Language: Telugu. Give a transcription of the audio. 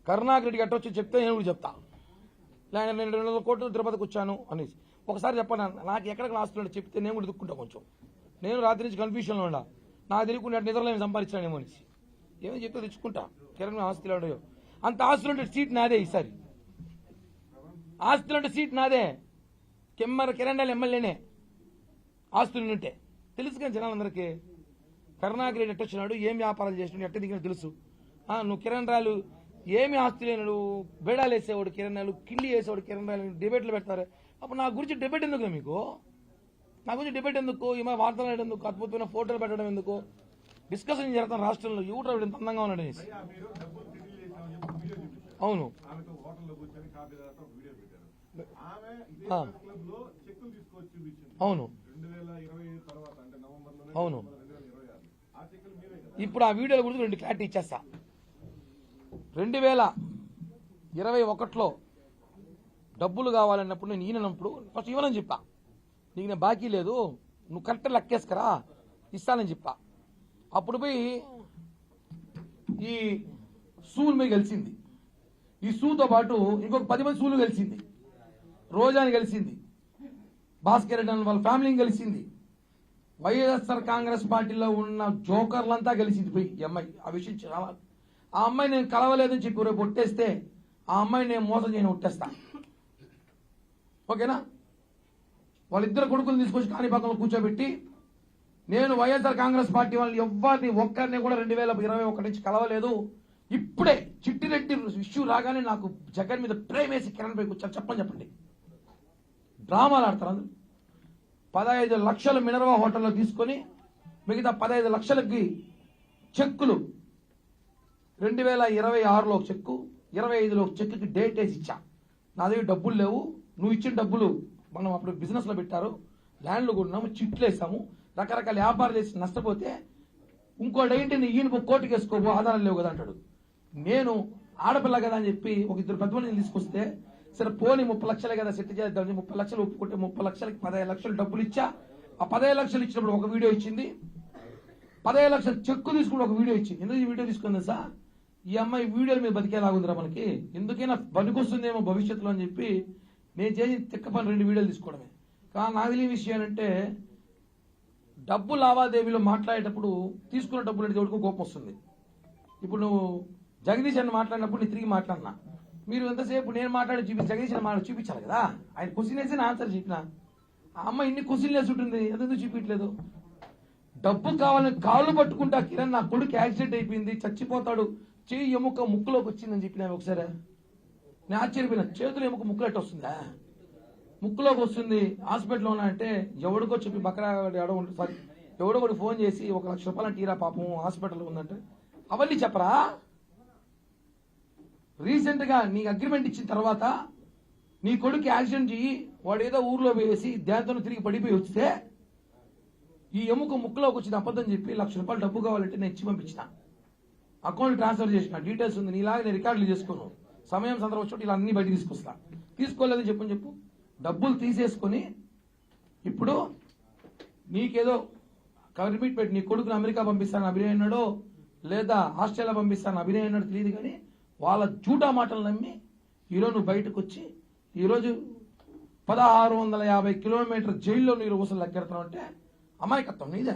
కరుణాకర్ రెడ్డి అట్టొచ్చి చెప్తే నేను కూడా చెప్తా. నేను 200 కోట్లు తిరుపతికి వచ్చాను అనేసి ఒకసారి చెప్పాను. నాకు ఎక్కడికి ఆస్తులు చెప్తే నేను కూడా దుక్కుంటా. కొంచెం నేను రాత్రి నుంచి కన్ఫ్యూషన్లో ఉన్నా. నాకు తెలియకుండా నిద్రలో ఏమి సంపాదించానేమో అనేసి ఏమో చెప్తే తెచ్చుకుంటా. కిరణ్ ఆస్తులు ఉండవు. అంత ఆస్తులు ఉంటే సీట్ నాదే. ఈసారి ఆస్తులు అంటే సీట్ నాదే. కిరణ్ ఎమ్మెల్యేనే ఆస్తులు ఉంటే తెలుసు కానీ జనాలందరికీ. కరుణాకర్ రెడ్డి ఎట్టొచ్చినాడు, ఏం వ్యాపారాలు చేసినాడు, ఎట్ట దిగినా తెలుసు. నువ్వు కిరణ్ రాలు ఏమి ఆస్తి లేనాడు, బేడాలు వేసేవాడు కిరణ్ రాలు, కిల్లి వేసేవాడు కిరణ్ రాలు, డిబేట్లు పెడతారు. అప్పుడు నా గురించి డిబేట్ ఎందుకు మీకు? నా గురించి డిబేట్ ఎందుకు? ఏమైనా వార్తలు ఎందుకు? అద్భుతమైన ఫోటోలు పెట్టడం ఎందుకు? డిస్కషన్ జరుగుతాను రాష్ట్రంలో. యూట్యూబ్ ఎంత అందంగా ఉన్నాడు అనేసి. అవును అవును అవును. ఇప్పుడు ఆ వీడియోల గురించి 2 క్లారిటీ ఇచ్చేస్తా. 2021లో డబ్బులు కావాలన్నప్పుడు నేను ఈయనప్పుడు ఫస్ట్ ఇవ్వనని చెప్పా. నీకు నేను బాకీ లేదు, నువ్వు కరెక్ట్ లెక్కేసుకరా ఇస్తానని చెప్పా. అప్పుడు పోయి ఈ సూలు మీద కలిసింది. ఈ సూతో పాటు ఇంకొక 10 మంది సూలు కలిసింది. రోజాని కలిసింది, భాస్కర్ రెడ్డి వాళ్ళ ఫ్యామిలీని కలిసింది, వైఎస్ఆర్ కాంగ్రెస్ పార్టీలో ఉన్న జోకర్లంతా కలిసింది పోయి ఈ అమ్మాయి. ఆ విషయం చాలా. ఆ అమ్మాయి నేను కలవలేదని చెప్పి రేపు ఒట్టేస్తే ఆ అమ్మాయి నేను మోసం చేయని ఒట్టేస్తా. ఓకేనా? వాళ్ళిద్దరు కొడుకులు తీసుకొచ్చి కాణిపాకంలో కూర్చోబెట్టి నేను వైఎస్ఆర్ కాంగ్రెస్ పార్టీ వాళ్ళని ఎవరిని ఒక్కరిని కూడా 2021 నుంచి కలవలేదు. ఇప్పుడే చిట్టిరెడ్డి ఇష్యూ రాగానే నాకు జగన్ మీద ప్రేమేసి కిరణ్ పై కూర్చొని చెప్పండి. డ్రామాలు ఆడతారు. 15 లక్షలు మినర్వా హోటల్లో తీసుకొని మిగతా 15 లక్షలకి చెక్కులు 2026లో ఒక చెక్కు, 25లో ఒక చెక్కుకి డేట్ వేసి ఇచ్చా. నా దగ్గర డబ్బులు లేవు, నువ్వు ఇచ్చిన డబ్బులు మనం అప్పుడు బిజినెస్ లో పెట్టారు, ల్యాండ్లు కొన్నాము, చిట్లు వేసాము, రకరకాల వ్యాపారాలు చేసి నష్టపోతే ఇంకోటి ఏంటి ఈయన కోర్టుకు వేసుకోబో, ఆధారాలు లేవు కదా అంటాడు. నేను ఆడపిల్ల కదా అని చెప్పి ఒక 2 పెద్ద మందిని తీసుకొస్తే సరే పోనీ 30 లక్షలే కదా సెట్ చేద్దామని 30 లక్షలు ఒప్పుకుంటే 30 లక్షలకి 15 లక్షలు డబ్బులు ఇచ్చా. ఆ 15 లక్షలు ఇచ్చినప్పుడు ఒక వీడియో ఇచ్చింది, 15 లక్షలు చెక్కు తీసుకుని ఒక వీడియో ఇచ్చింది. ఎందుకు ఈ వీడియో తీసుకుంది సార్? ఈ అమ్మాయి వీడియోల మీద బతికేలాగుందిరా మనకి, ఎందుకైనా పనికొస్తుందేమో భవిష్యత్తులో అని చెప్పి నేను చేసి తిక్క పని 2 వీడియోలు తీసుకోవడమే. కానీ నాకు తెలియని విషయం ఏంటంటే డబ్బు లావాదేవీలో మాట్లాడేటప్పుడు తీసుకున్న డబ్బులు అంటే ఎవరికో కోపం వస్తుంది. ఇప్పుడు నువ్వు జగదీష్ అని మాట్లాడినప్పుడు నేను తిరిగి మాట్లాడినా, మీరు ఎంతసేపు నేను మాట్లాడి జగదీష్ అని చూపించాలి కదా. ఆయన క్వశ్చన్ వేసి నా ఆన్సర్ చెప్పిన. ఆ అమ్మాయి ఇన్ని క్వశ్చన్లు వేసి ఉంటుంది, ఎందుకు చూపించలేదు? డబ్బు కావాలని కాళ్ళు పట్టుకుంటా కిరణ్ నా కొడుకు యాక్సిడెంట్ అయిపోయింది చచ్చిపోతాడు, చెయ్యి ఎముక ముక్కులోకి వచ్చిందని చెప్పిన ఒకసారి. నేను ఆశ్చర్యపోయినా, చేతులు ఎముక ముక్కులెట్ వస్తుందా? ముక్కులోకి వస్తుంది, హాస్పిటల్లో ఉన్నా అంటే ఎవడికో చెప్పి బకరా సారీ ఎవడో ఒకటి ఫోన్ చేసి 1 లక్ష రూపాయలు తీరా పాపం హాస్పిటల్లో ఉందంటే అవన్నీ చెప్పరా? రీసెంట్ గా నీకు అగ్రిమెంట్ ఇచ్చిన తర్వాత నీ కొడుకు యాక్సిడెంట్ చెయ్యి వాడు ఏదో ఊర్లో వేసి దాంతో తిరిగి పడిపోయి వస్తే ఈ ఎముక ముక్కులోకి వచ్చిన అబద్ధం చెప్పి 1 లక్ష రూపాయలు డబ్బు కావాలంటే నేను ఇచ్చి పంపించిన, అకౌంట్ ట్రాన్స్ఫర్ చేసిన, డీటెయిల్స్ ఉంది, నీలాగా నేను రికార్డులు చేసుకోను, సమయం సందర్భం వచ్చి ఇలా అన్ని బయట తీసుకొస్తా. తీసుకోలేదని చెప్పు డబ్బులు తీసేసుకొని ఇప్పుడు నీకేదో కమిట్మెంట్ పెట్టి నీ కొడుకుని అమెరికా పంపిస్తాను అభినయ అన్నాడో లేదా ఆస్ట్రేలియా పంపిస్తాను అభినయ అన్నాడు తెలియదు, కానీ వాళ్ళ జూటా మాటలు నమ్మి ఈరోజు నువ్వు బయటకు వచ్చి ఈరోజు 1650 కిలోమీటర్ జైల్లో నీరు ఊసలు లెక్కెడతావు అంటే అమాయకత్వం నీదే.